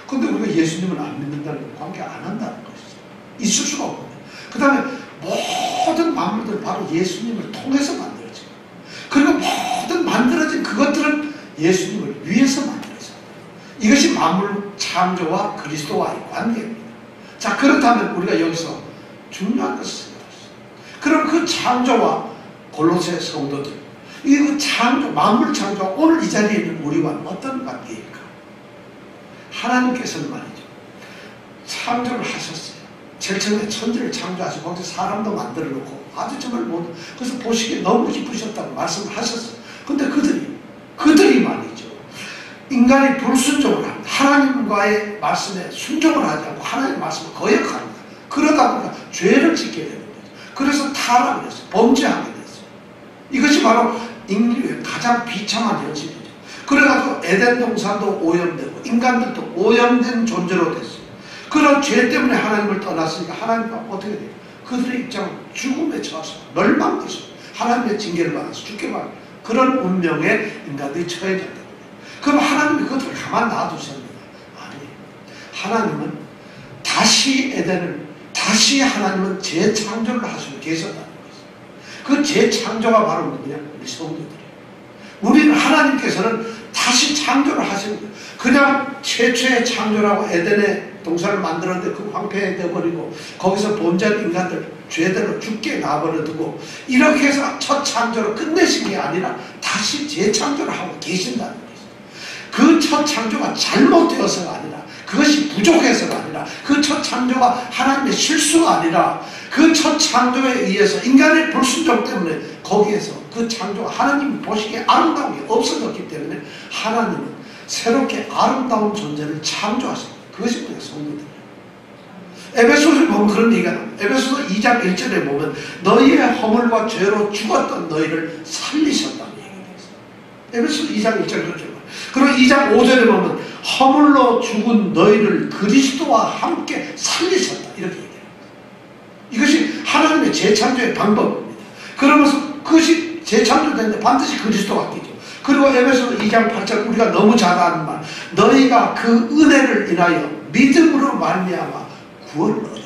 그런데 우리가 예수님을 안 믿는다는 건 관계 안 한다는 것이죠. 있을 수가 없습니다. 그 다음에 모든 만물들은 바로 예수님을 통해서 만들어진 거예요. 그리고 모든 만들어진 그것들은 예수님을 위해서 만들어진 거예요. 이것이 만물 창조와 그리스도와의 관계입니다. 자, 그렇다면 우리가 여기서 중요한 것을 생각합시다. 그럼 그 창조와 골로새 성도들, 이 창조, 만물 창조와 오늘 이 자리에 있는 우리와 어떤 관계일까? 하나님께서는 말이죠, 창조를 하셨어요. 제일 처음에 천지를 창조하시고 거기서 사람도 만들어 놓고 아주 정말 모든, 그래서 보시기에 너무 기쁘셨다고 말씀을 하셨어요. 근데 그들이 말이죠, 인간이 불순종을 합니다. 하나님과의 말씀에 순종을 하지 않고 하나님의 말씀을 거역합니다. 그러다 보니까 죄를 짓게 되는 거죠. 그래서 타락을 했어요. 범죄하게 됐어요. 이것이 바로 인류의 가장 비참한 현실이죠. 그래가지고 에덴 동산도 오염되고 인간들도 오염된 존재로 됐어요. 그런 죄 때문에 하나님을 떠났으니까 하나님과 어떻게 돼요? 그들의 입장은 죽음에 처했어요. 멸망됐어요. 하나님의 징계를 받아서 죽게 받는 그런 운명에 인간들이 처해졌다. 그럼 하나님이 그것을 가만 놔두셨느냐? 아니에요. 하나님은 다시 에덴을 다시 하나님은 재창조를 하시고 계셨다는 것이죠. 그 재창조가 바로 누구냐? 우리 성도들이에요. 우리는 하나님께서는 다시 창조를 하시는 거예요. 그냥 최초의 창조라고 에덴의 동산을 만들었는데 그 황폐해져버리고 거기서 범죄한 인간들 죄대로 죽게 놔버려두고 이렇게 해서 첫 창조를 끝내신 게 아니라 다시 재창조를 하고 계신다는 거예요. 그 첫 창조가 잘못되어서가 아니라 그것이 부족해서가 아니라 그 첫 창조가 하나님의 실수가 아니라 그 첫 창조에 의해서 인간의 불순종 때문에 거기에서 그 창조가 하나님이 보시기에 아름다운 게 없어졌기 때문에 하나님은 새롭게 아름다운 존재를 창조하십니다. 그것이 우리가 성도들이에요. 에베소서를 보면 그런 얘기가 나옵니다. 에베소서 2장 1절에 보면 너희의 허물과 죄로 죽었던 너희를 살리셨다는 얘기가 있어요. 에베소서 2장 1절 그렇죠. 그리고 2장 5절에 보면 허물로 죽은 너희를 그리스도와 함께 살리셨다 이렇게 얘기해요. 이것이 하나님의 재창조의 방법입니다. 그러면서 그것이 재창조되는데 반드시 그리스도가 끼죠. 그리고 에베소서 2장 8절 우리가 너무 잘 아는 말 너희가 그 은혜를 인하여 믿음으로 말미암아 구원을 얻었다.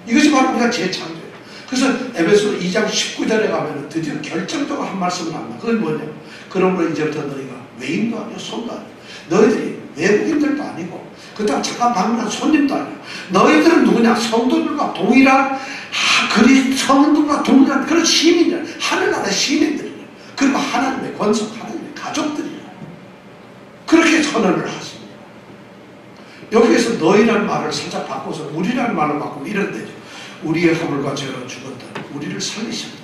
이것이 바로 우리가 재창조예요. 그래서 에베소서 2장 19절에 가면 드디어 결정적으로 한 말씀을 합니다. 그건 뭐냐? 그러므로 이제부터 너희가 외인도 아니고 손도 아니고 너희들이 외국인들도 아니고 그렇다고 잠깐 방문한 손님도 아니고 너희들은 누구냐? 성도들과 동일한 성도들과 동일한 그런 시민이야. 하늘나라의 시민들이야. 그리고 하나님의 권속, 하나님의 가족들이야. 그렇게 선언을 하십니다. 여기에서 너희라는 말을 살짝 바꿔서 우리라는 말로 바꾸면 이런 데죠. 우리의 허물과 죄로 죽었다. 우리를 살리셨다.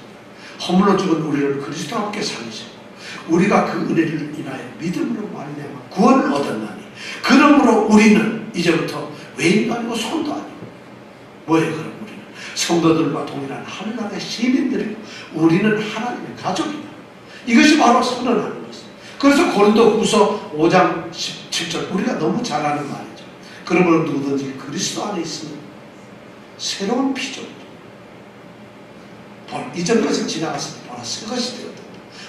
허물로 죽은 우리를 그리스도와 함께 살리셨다. 우리가 그 은혜를 인하여 믿음으로 말미암아 구원을 얻었나니 그러므로 우리는 이제부터 외인도 아니고 손도 아니고 뭐예요? 그럼 우리는 성도들과 동일한 하늘나라의 시민들이고 우리는 하나님의 가족이다. 이것이 바로 선언하는 것입니다. 그래서 고린도후서 5장 17절 우리가 너무 잘 아는 말이죠. 그러므로 누구든지 그리스도 안에 있으면 새로운 피조물이다. 이전 것은 지나갔으니 보라 새 것이 되었다.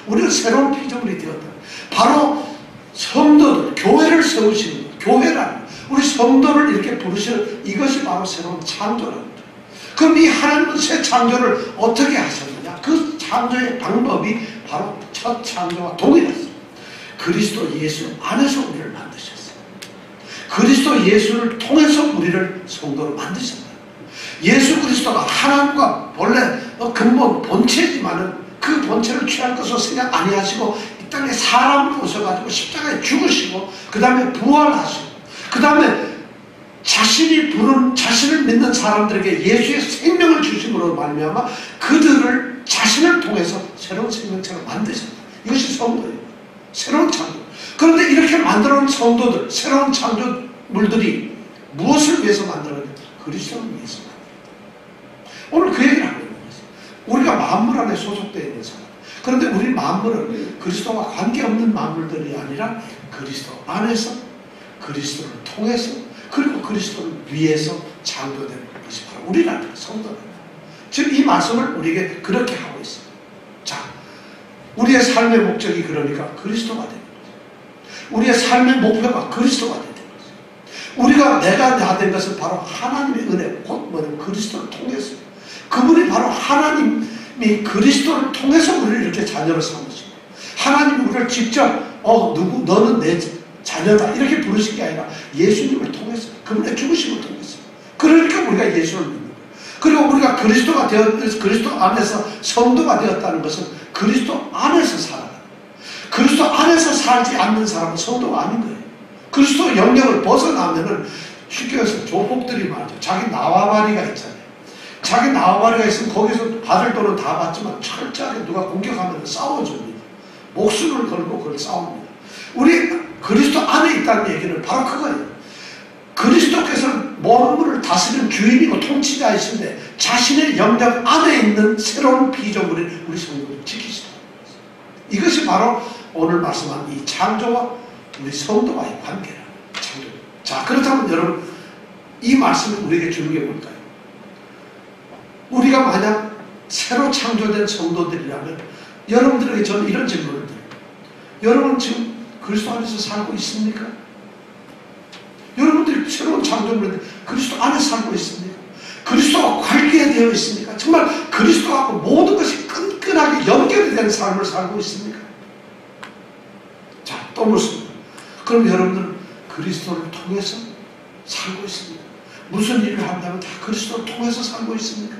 우리는 새로운 피조물이 되었다. 바로 성도들, 교회를 세우시는 것, 교회라는 우리 성도를 이렇게 부르시는 이것이 바로 새로운 창조랍니다. 그럼 이 하나님은 새 창조를 어떻게 하셨느냐? 그 창조의 방법이 바로 첫 창조와 동일했습니다. 그리스도 예수 안에서 우리를 만드셨어요. 그리스도 예수를 통해서 우리를 성도로 만드셨다. 예수 그리스도가 하나님과 원래 근본 본체지만은 그 본체를 취할 것으로 생각 아니하시고 이 땅에 사람으로 오셔가지고 십자가에 죽으시고 그 다음에 부활하시고 그 다음에 자신을 믿는 사람들에게 예수의 생명을 주심으로 말미암아 그들을 자신을 통해서 새로운 생명체로 만드셨다. 이것이 성도예요. 새로운 창조. 그런데 이렇게 만들어놓은 성도들, 새로운 창조물들이 무엇을 위해서 만들었냐? 그리스도를 위해서 만들었다. 오늘 그 얘기를 하고 있는 거죠. 우리가 만물 안에 소속되어 있는 사람. 그런데 우리 만물은 그리스도와 관계없는 만물들이 아니라 그리스도 안에서 그리스도를 통해서 그리고 그리스도를 위해서 창조된 것이 바로 우리라는 성도입니다. 지금 이 말씀을 우리에게 그렇게 하고 있습니다. 자, 우리의 삶의 목적이 그러니까 그리스도가 되는 거죠. 우리의 삶의 목표가 그리스도가 되는 거죠. 우리가 내가 나 된 것은 바로 하나님의 은혜, 곧 뭐냐면 그리스도를 통해서 그분이 바로 하나님이 그리스도를 통해서 우리를 이렇게 자녀로 삼으시고 하나님이 우리를 직접 너는 내 자녀다 이렇게 부르신 게 아니라 예수님을 통해서 그분의 죽으심을 통해서 그러니까 우리가 예수를 믿는 거예요. 그리고 우리가 그리스도가 그리스도 안에서 성도가 되었다는 것은 그리스도 안에서 살아가는 거예요. 그리스도 안에서 살지 않는 사람은 성도가 아닌 거예요. 그리스도 영역을 벗어나면은 쉽게 해서 조폭들이 말이죠. 자기 나와바리가 있잖아요. 자기 나와바리가 있으면 거기서 받을 돈은 다 받지만 철저하게 누가 공격하면 싸워줍니다. 목숨을 걸고 그걸 싸웁니다. 우리 그리스도 안에 있다는 얘기는 바로 그거예요. 그리스도께서는 만물을 다스리는 주인이고 통치자이신데 자신의 영역 안에 있는 새로운 피조물인 우리 성도를 지키시다. 이것이 바로 오늘 말씀한 이 창조와 우리 성도와의 관계라. 창조. 자, 그렇다면 여러분, 이 말씀이 우리에게 주는 게 뭘까요? 우리가 만약 새로 창조된 성도들이라면 여러분들에게 저는 이런 질문을 드려요. 여러분 지금 그리스도 안에서 살고 있습니까? 여러분들이 새로운 창조물인데 그리스도 안에 살고 있습니까? 그리스도와 관계되어 있습니까? 정말 그리스도하고 모든 것이 끈끈하게 연결이 된 삶을 살고 있습니까? 자, 또 묻습니다. 그럼 여러분들은 그리스도를 통해서 살고 있습니까? 무슨 일을 한다면 다 그리스도를 통해서 살고 있습니까?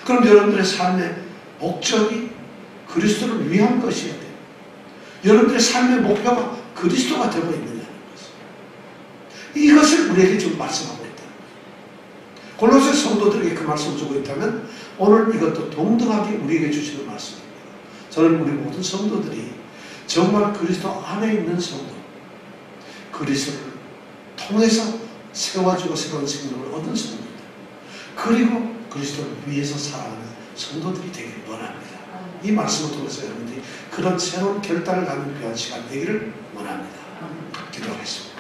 그럼 여러분들의 삶의 목적이 그리스도를 위한 것이어야 돼요. 여러분들의 삶의 목표가 그리스도가 되고 있느냐는 것입니다. 이것을 우리에게 좀 말씀하고 있다. 골로새 성도들에게 그 말씀을 주고 있다면 오늘 이것도 동등하게 우리에게 주시는 말씀입니다. 저는 우리 모든 성도들이 정말 그리스도 안에 있는 성도, 그리스도를 통해서 세워주고 새로운 생명을 얻은 성도들, 그리고 그리스도를 위해서 살아가는 성도들이 되기를 원합니다. 이 말씀을 통해서 여러분들이 그런 새로운 결단을 갖는 귀한 시간 되기를 원합니다. 기도하겠습니다.